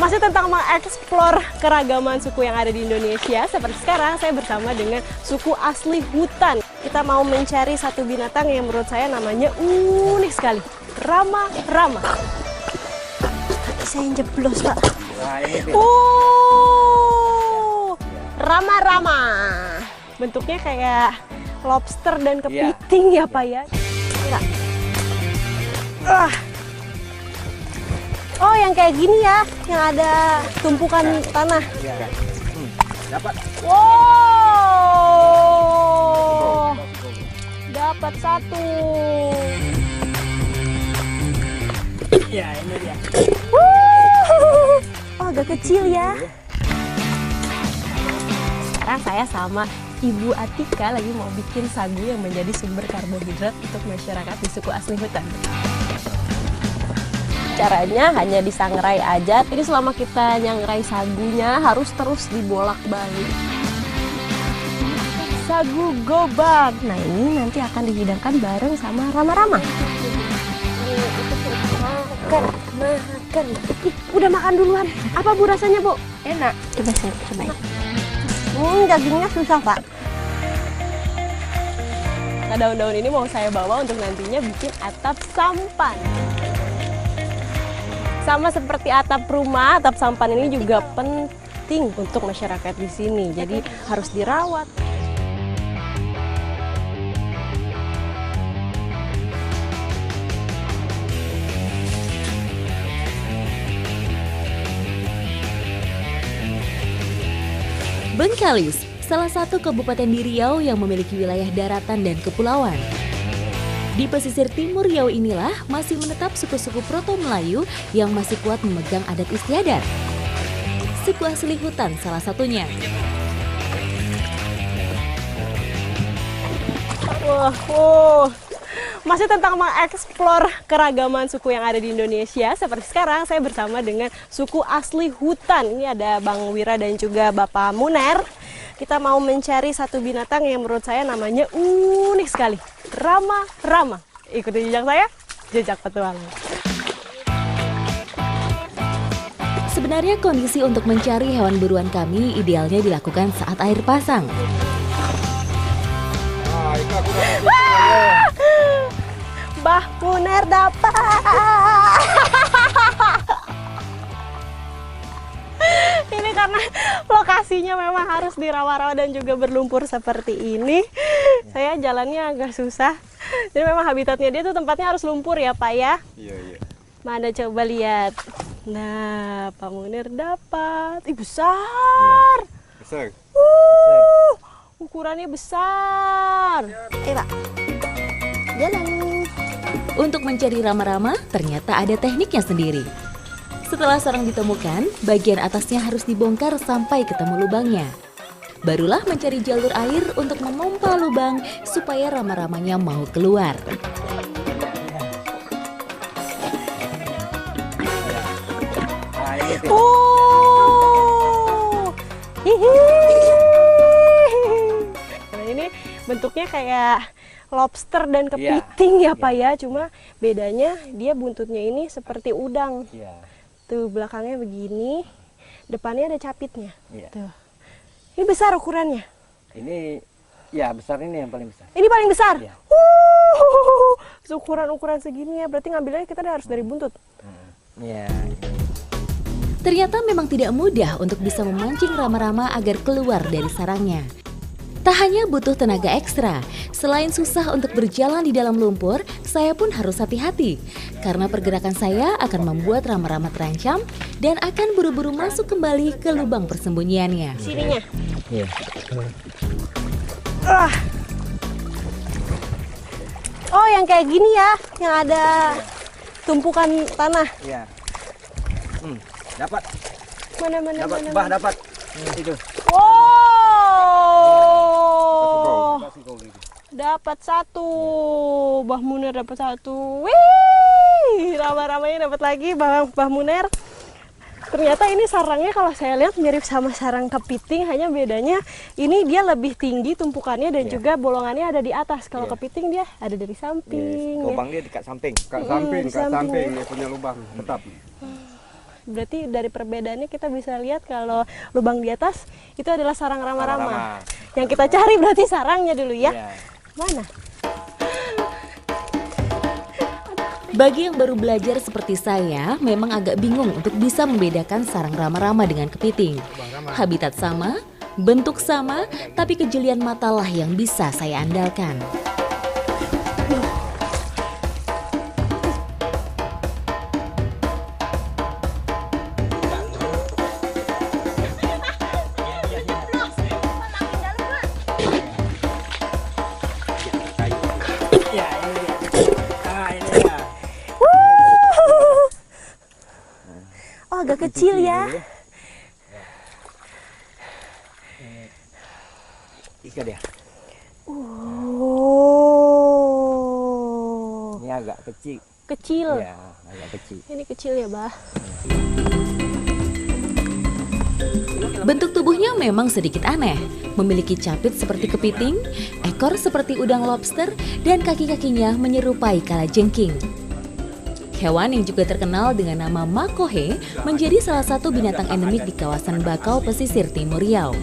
Masih tentang mengeksplor keragaman suku yang ada di Indonesia. Seperti sekarang saya bersama dengan suku asli hutan. Kita mau mencari satu binatang yang menurut saya namanya unik sekali. Rama-rama. Saya yang jeblos, Pak. Rama-rama. Bentuknya kayak lobster dan kepiting ya, Pak ya. Enggak. Oh, yang kayak gini ya, yang ada tumpukan tanah. Dapat. Wow, dapat satu. Ya, ini dia. Oh, agak kecil ya. Sekarang saya sama Ibu Atika lagi mau bikin sagu yang menjadi sumber karbohidrat untuk masyarakat di suku asli hutan. Caranya hanya disangrai aja. Ini selama kita nyangrai sagunya harus terus dibolak-balik. Sagu gobag. Nah, ini nanti akan dihidangkan bareng sama rama-rama. Makan. Udah makan duluan. Apa Bu rasanya, Bu? Enak. Coba saya cobain. Dagingnya susah, Pak. Nah, daun-daun ini mau saya bawa untuk nantinya bikin atap sampan. Sama seperti atap rumah, atap sampan ini juga penting untuk masyarakat di sini. Jadi harus dirawat. Bengkalis, salah satu kabupaten di Riau yang memiliki wilayah daratan dan kepulauan. Di pesisir timur Riau inilah masih menetap suku-suku Proto Melayu yang masih kuat memegang adat istiadat. Suku asli hutan salah satunya. Masih tentang mengeksplor keragaman suku yang ada di Indonesia. Seperti sekarang saya bersama dengan suku asli hutan. Ini ada Bang Wira dan juga Bapak Muner. Kita mau mencari satu binatang yang menurut saya namanya unik sekali. Rama-rama. Ikuti jejak saya, jejak petualang. Sebenarnya kondisi untuk mencari hewan buruan kami idealnya dilakukan saat air pasang. Mbah Muner dapat. Ini karena lokasinya memang harus di rawa-rawa dan juga berlumpur seperti ini. Saya jalannya agak susah. Jadi memang habitatnya dia tuh tempatnya harus lumpur ya, Pak ya. Iya. Mana coba lihat. Nah, Pak Munir dapat. Ih, besar. Besar. Ukurannya besar. Pak. Jalan. Untuk mencari rama-rama, ternyata ada tekniknya sendiri. Setelah sarang ditemukan, bagian atasnya harus dibongkar sampai ketemu lubangnya. Barulah mencari jalur air untuk memompa lubang supaya rama-ramanya mau keluar. Nah, ini bentuknya kayak lobster dan kepiting ya, Pak ya. Cuma bedanya dia buntutnya ini seperti udang. Tuh belakangnya begini, depannya ada capitnya. Tuh. Ini besar ukurannya. Ini ya besar, ini yang paling besar. Ini paling besar. Ya. Ukuran segini ya, berarti ngambilnya kita harus dari buntut. Iya. Ternyata memang tidak mudah untuk bisa memancing rama-rama agar keluar dari sarangnya. Tak hanya butuh tenaga ekstra, selain susah untuk berjalan di dalam lumpur, saya pun harus hati-hati. Karena pergerakan saya akan membuat rama-rama terancam dan akan buru-buru masuk kembali ke lubang persembunyiannya. Sininya. Iya. Oh, yang kayak gini ya, yang ada tumpukan tanah. Iya. Dapat. Mana. Bah, dapat. Itu. Oh, dapat satu. Mbah Muner dapat satu. Wih, rama-ramanya dapat lagi, Mbah Muner. Ternyata ini sarangnya kalau saya lihat mirip sama sarang kepiting, hanya bedanya ini dia lebih tinggi tumpukannya dan juga bolongannya ada di atas. Kalau kepiting dia ada dari samping. Lubang dia dekat samping. Samping. Dia punya lubang tetap. Berarti dari perbedaannya kita bisa lihat kalau lubang di atas itu adalah sarang rama-rama. Yang kita cari berarti sarangnya dulu ya. Iya. Mana? Bagi yang baru belajar seperti saya, memang agak bingung untuk bisa membedakan sarang rama-rama dengan kepiting. Habitat sama, bentuk sama, tapi kejelian matalah yang bisa saya andalkan. Ya, ini dia. Ah, ini dia. Oh, agak kecil ya. Ikat dia. Oh. Ini agak kecil. Kecil. Ya, agak kecil. Ini kecil ya, Bah. Bentuk tubuhnya memang sedikit aneh, memiliki capit seperti kepiting, ekor seperti udang lobster, dan kaki-kakinya menyerupai kalajengking. Hewan yang juga terkenal dengan nama makohe menjadi salah satu binatang endemik di kawasan Bakau, pesisir timur Riau.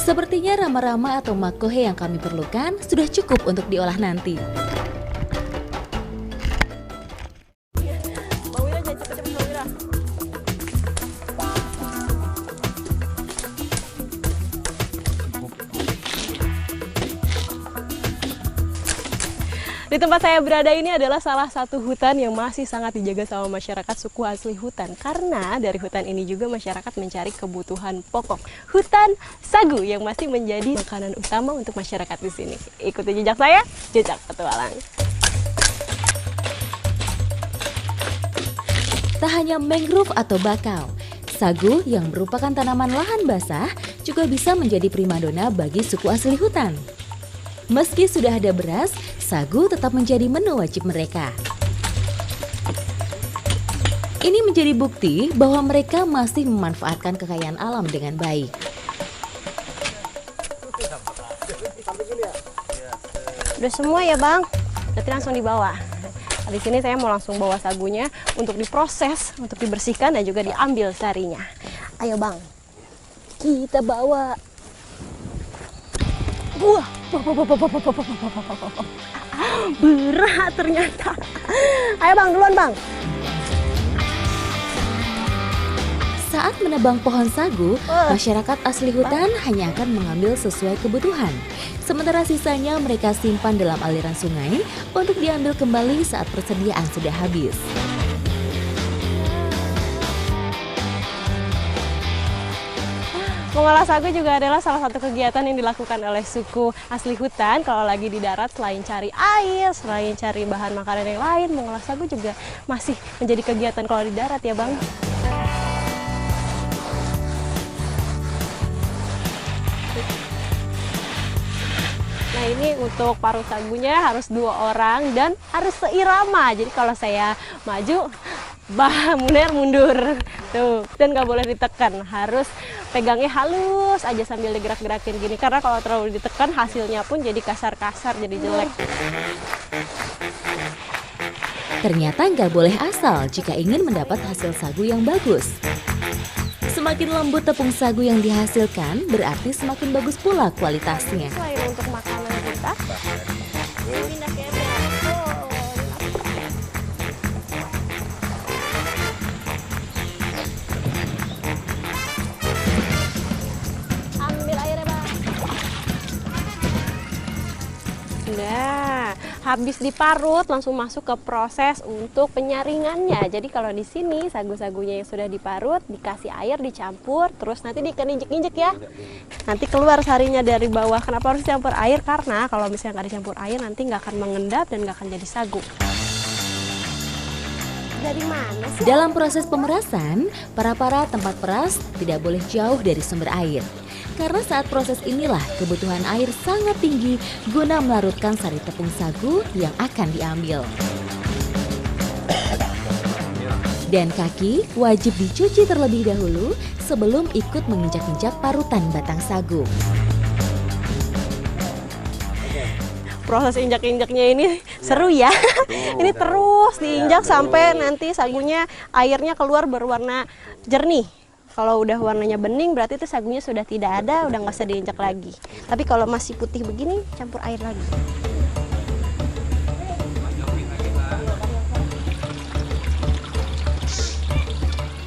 Sepertinya rama-rama atau makohe yang kami perlukan sudah cukup untuk diolah nanti. Bang Wira, jangan cepet-cepet, Bang Wira. Di tempat saya berada ini adalah salah satu hutan yang masih sangat dijaga sama masyarakat suku asli hutan. Karena dari hutan ini juga masyarakat mencari kebutuhan pokok. Hutan sagu yang masih menjadi makanan utama untuk masyarakat di sini. Ikuti jejak saya, jejak petualang. Tak hanya mangrove atau bakau, sagu yang merupakan tanaman lahan basah juga bisa menjadi primadona bagi suku asli hutan. Meski sudah ada beras, sagu tetap menjadi menu wajib mereka. Ini menjadi bukti bahwa mereka masih memanfaatkan kekayaan alam dengan baik. Udah semua ya, Bang? Berarti langsung dibawa. Di sini saya mau langsung bawa sagunya untuk diproses, untuk dibersihkan dan juga diambil sarinya. Ayo, Bang. Kita bawa. Wah, berat ternyata. Ayo, Bang, duluan, Bang. Saat menebang pohon sagu, masyarakat asli hutan hanya akan mengambil sesuai kebutuhan. Sementara sisanya mereka simpan dalam aliran sungai untuk diambil kembali saat persediaan sudah habis. Mengolah sagu juga adalah salah satu kegiatan yang dilakukan oleh suku asli hutan. Kalau lagi di darat, selain cari air, selain cari bahan makanan yang lain, mengolah sagu juga masih menjadi kegiatan kalau di darat ya, Bang. Nah, ini untuk paruh sagunya harus 2 orang dan harus seirama. Jadi kalau saya maju, Bah Munir mundur. Tuh, dan nggak boleh ditekan. Harus pegangnya halus aja sambil digerak-gerakin gini. Karena kalau terlalu ditekan hasilnya pun jadi kasar-kasar, jadi jelek. Ternyata nggak boleh asal jika ingin mendapat hasil sagu yang bagus. Semakin lembut tepung sagu yang dihasilkan, berarti semakin bagus pula kualitasnya. Selain untuk makanan kita, pindah ke ember. Ambil airnya, Bang. Nah, habis diparut langsung masuk ke proses untuk penyaringannya. Jadi kalau di sini sagu-sagunya yang sudah diparut dikasih air, dicampur, terus nanti diinjek-injek ya. Nanti keluar sarinya dari bawah. Kenapa harus dicampur air? Karena kalau misalnya nggak dicampur air nanti nggak akan mengendap dan nggak akan jadi sagu. Dari mana sih? Dalam proses pemerasan, para tempat peras tidak boleh jauh dari sumber air. Karena saat proses inilah kebutuhan air sangat tinggi guna melarutkan sari tepung sagu yang akan diambil. Dan kaki wajib dicuci terlebih dahulu sebelum ikut menginjak-injak parutan batang sagu. Proses injak-injaknya ini seru ya. Ini terus diinjak sampai nanti sagunya airnya keluar berwarna jernih. Kalau udah warnanya bening berarti itu sagunya sudah tidak ada, udah nggak usah diinjak lagi. Tapi kalau masih putih begini campur air lagi.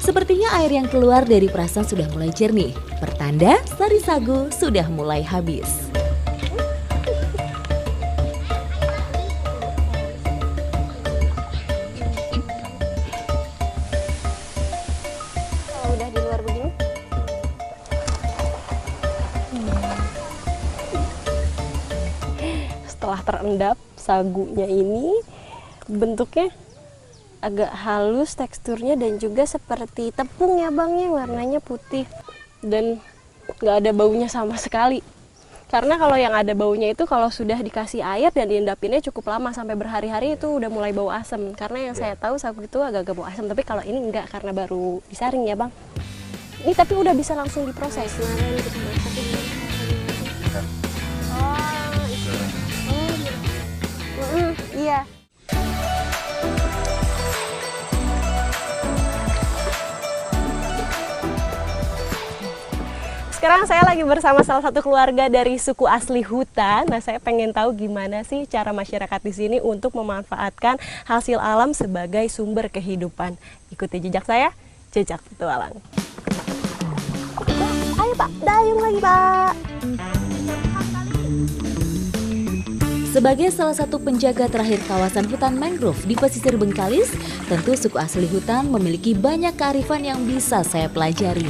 Sepertinya air yang keluar dari perasan sudah mulai jernih. Pertanda sari sagu sudah mulai habis. Kalau udah di luar begini. Setelah terendap sagunya ini bentuknya agak halus teksturnya dan juga seperti tepung ya bang ya, warnanya putih dan nggak ada baunya sama sekali. Karena kalau yang ada baunya itu kalau sudah dikasih air dan diendapinnya cukup lama sampai berhari-hari itu udah mulai bau asam. Karena yang saya tahu sagu itu agak-agak bau asam, tapi kalau ini enggak karena baru disaring ya bang. Ini tapi udah bisa langsung diproses. Iya. Sekarang saya lagi bersama salah satu keluarga dari suku asli hutan. Nah, saya pengen tahu gimana sih cara masyarakat di sini untuk memanfaatkan hasil alam sebagai sumber kehidupan. Ikuti jejak saya, Jejak Petualang. Ayo Pak, dayung lagi Pak. Sebagai salah satu penjaga terakhir kawasan hutan mangrove di pesisir Bengkalis, tentu suku asli hutan memiliki banyak kearifan yang bisa saya pelajari.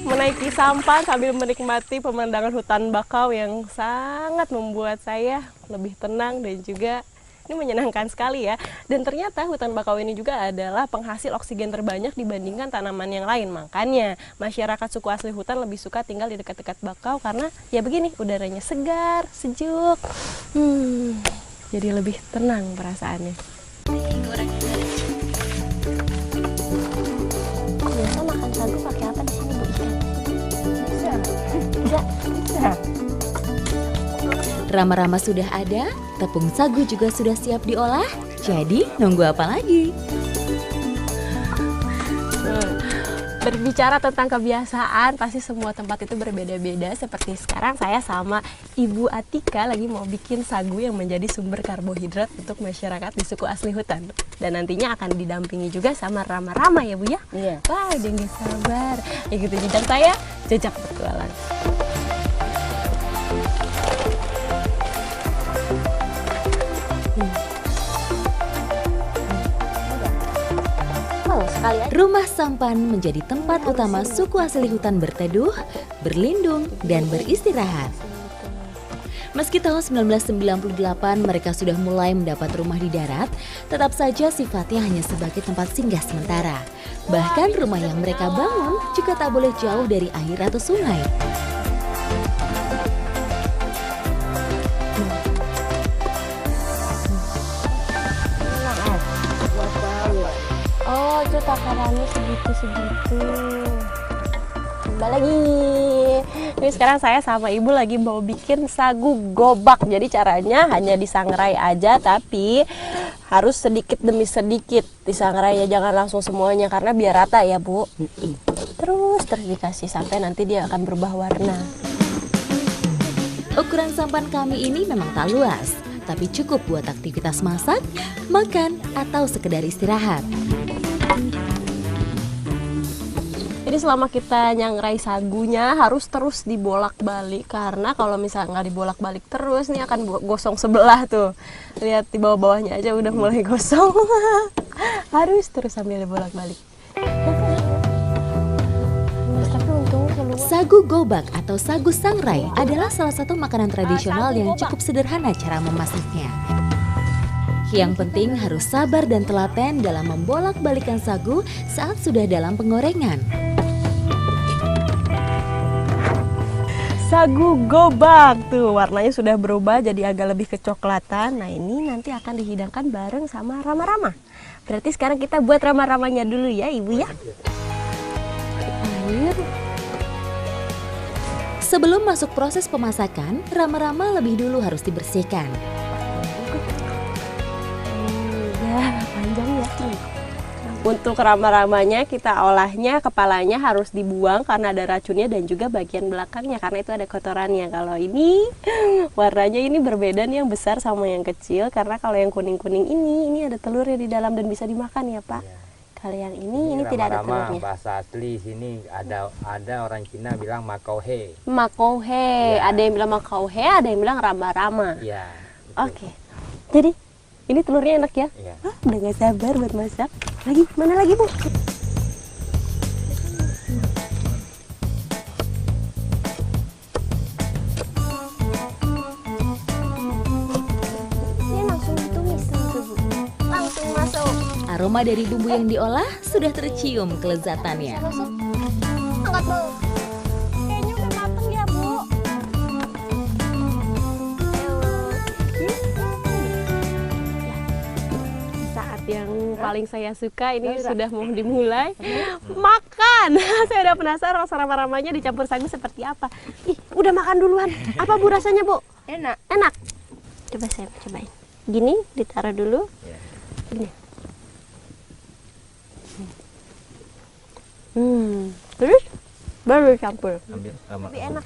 Menaiki sampan sambil menikmati pemandangan hutan bakau yang sangat membuat saya lebih tenang dan juga ini menyenangkan sekali ya. Dan ternyata hutan bakau ini juga adalah penghasil oksigen terbanyak dibandingkan tanaman yang lain. Makanya masyarakat suku asli hutan lebih suka tinggal di dekat-dekat bakau karena ya begini, udaranya segar, sejuk. Jadi lebih tenang perasaannya. Biasa makan sagu pakai apa di sini Bu? Bisa. Rama-rama sudah ada, tepung sagu juga sudah siap diolah. Jadi nunggu apa lagi? Berbicara tentang kebiasaan, pasti semua tempat itu berbeda-beda. Seperti sekarang saya sama Ibu Atika lagi mau bikin sagu yang menjadi sumber karbohidrat untuk masyarakat di suku asli hutan. Dan nantinya akan didampingi juga sama Rama-Rama ya Bu ya? Iya. Wah, udah nggak sabar. Ya gitu jejak saya, Jejak Petualang. Rumah sampan menjadi tempat utama suku asli hutan berteduh, berlindung, dan beristirahat. Meski tahun 1998 mereka sudah mulai mendapat rumah di darat, tetap saja sifatnya hanya sebagai tempat singgah sementara. Bahkan rumah yang mereka bangun juga tak boleh jauh dari air atau sungai. Oh, itu takarannya segitu-segitu. Coba lagi. Ini sekarang saya sama Ibu lagi mau bikin sagu gobak. Jadi caranya hanya disangrai aja, tapi harus sedikit demi sedikit disangrainya, jangan langsung semuanya karena biar rata ya Bu. Terus dikasih sampai nanti dia akan berubah warna. Ukuran sampan kami ini memang tak luas, tapi cukup buat aktivitas masak, makan, atau sekedar istirahat. Jadi selama kita nyangrai sagunya harus terus dibolak-balik karena kalau misalnya nggak dibolak-balik terus nih akan gosong sebelah tuh. Lihat di bawah-bawahnya aja udah mulai gosong. Harus terus sambil dibolak-balik. Sagu gobak atau sagu sangrai adalah salah satu makanan tradisional yang cukup sederhana cara memasaknya. Yang penting harus sabar dan telaten dalam membolak-balikan sagu saat sudah dalam penggorengan. Sagu gobak tuh warnanya sudah berubah jadi agak lebih kecoklatan. Nah ini nanti akan dihidangkan bareng sama Rama-Rama. Berarti sekarang kita buat Rama-Ramanya dulu ya Ibu ya. Air. Sebelum masuk proses pemasakan, rama-rama lebih dulu harus dibersihkan. Ya, panjang ya. Untuk rama-ramanya kita olahnya, kepalanya harus dibuang karena ada racunnya dan juga bagian belakangnya karena itu ada kotorannya. Kalau ini warnanya ini berbeda nih, yang besar sama yang kecil, karena kalau yang kuning-kuning ini ada telurnya di dalam dan bisa dimakan ya Pak. Kalau yang ini tidak ada telurnya. Bahasa asli sini ada orang Cina bilang makauhe. Makauhe, Ya. ada yang bilang makauhe, ada yang bilang rama-rama. Iya. Oke, jadi ini telurnya enak ya? Iya. Ah, udah gak sabar buat masak. Lagi, mana lagi Bu? Ini langsung ditumis langsung Bu. Langsung masuk. Aroma dari bumbu yang diolah sudah tercium kelezatannya. Masuk. Angkat Bu. Kayaknya udah mateng ya Bu. Saat yang paling saya suka ini sudah mau dimulai makan. Saya udah penasaran rasa rama-ramanya dicampur sagu seperti apa. Ih, udah makan duluan. Apa Bu rasanya Bu? Enak. Enak. Coba saya cobain. Gini ditaruh dulu. Iya. Gini. Terus baru campur. Ambil Lebih enak.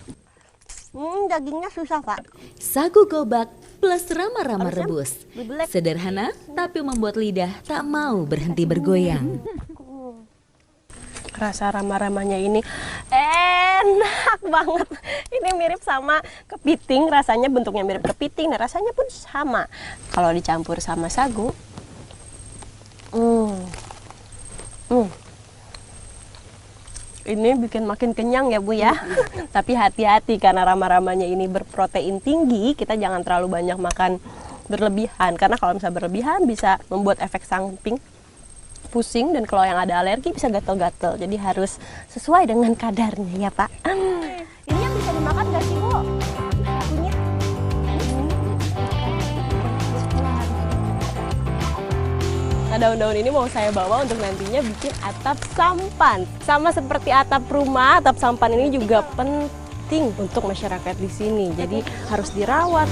Dagingnya susah Pak. Sagu gobak plus rama-rama rebus. Dibelek. Sederhana tapi membuat lidah tak mau berhenti bergoyang. Rasa rama-ramanya ini enak banget. Ini mirip sama kepiting, rasanya bentuknya mirip kepiting dan rasanya pun sama. Kalau dicampur sama sagu, ini bikin makin kenyang ya Bu ya. Tapi hati-hati karena rama-ramanya ini berprotein tinggi, kita jangan terlalu banyak makan berlebihan. Karena kalau misalnya berlebihan bisa membuat efek samping pusing, dan kalau yang ada alergi bisa gatel-gatel. Jadi harus sesuai dengan kadarnya ya Pak. Ini yang bisa dimakan nggak sih Bu? Sagunya? Nah, daun-daun ini mau saya bawa untuk nantinya bikin atap sampan. Sama seperti atap rumah, atap sampan ini juga penting untuk masyarakat di sini. Jadi harus dirawat.